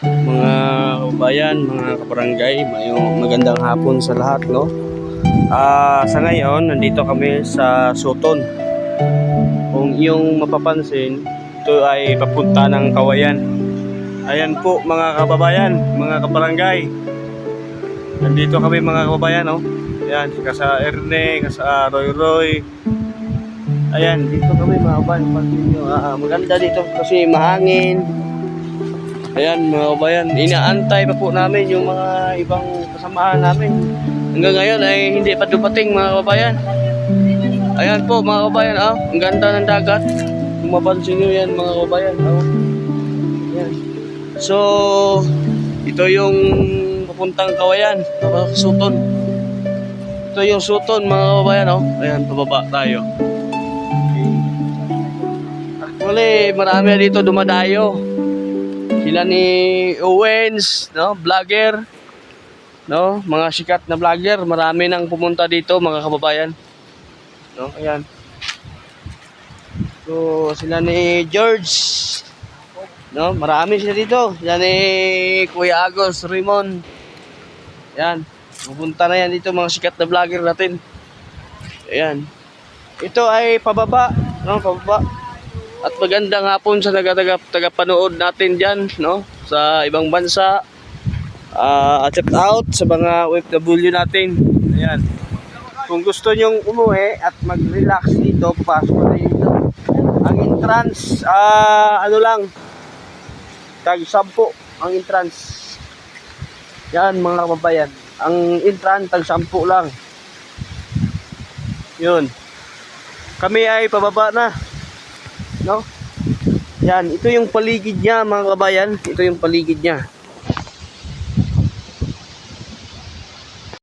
Mga kabayan, mga kabarangay, magandang hapon sa lahat, no? Sa ngayon, nandito kami sa Soton. Kung iyong mapapansin, ito ay papunta ng Kawayan. Ayan po mga kababayan, mga kabarangay. Nandito kami mga kababayan, no? Ayan, kasa Erne, kasa Roy Roy. Ayan, dito kami mga kababayan. Pansin nyo, maganda dito kasi mahangin. Ayan mga kabayan, inaantay pa po namin yung mga ibang kasamahan namin. Hanggang ngayon ay hindi pa dumating mga kabayan. Ayan po mga kabayan, ang ganda ng dagat. Kung mapansin nyo yan mga kabayan. Ayan. So, ito yung papuntang Kawayan, Suton. Ito yung Suton mga kabayan. Ayan, pababa tayo. Actually, marami dito dumadayo. Sila ni Owens, no, vlogger, no, mga sikat na vlogger, marami nang pumunta dito mga kababayan. No, ayan. So, sila ni George, no, marami sila dito. Sila ni Kuya Agos, Raymond. Ayan, pupunta na yan dito mga sikat na vlogger natin. Ayan. Ito ay pababa, no, pababa. At magandang hapon sa tagapanood natin dyan, no, sa ibang bansa. Check out sa mga OFW natin. Ayan. Kung gusto nyong umuwi at mag-relax dito, papasok na dito. Ang entrance, ano lang, tag 10 ang entrance. Yan mga kababayan. Ang entrance, tag 10 lang. Yun. Kami ay pababa na. No? Yan, ito yung paligid niya mga kabayan. Ito yung paligid niya.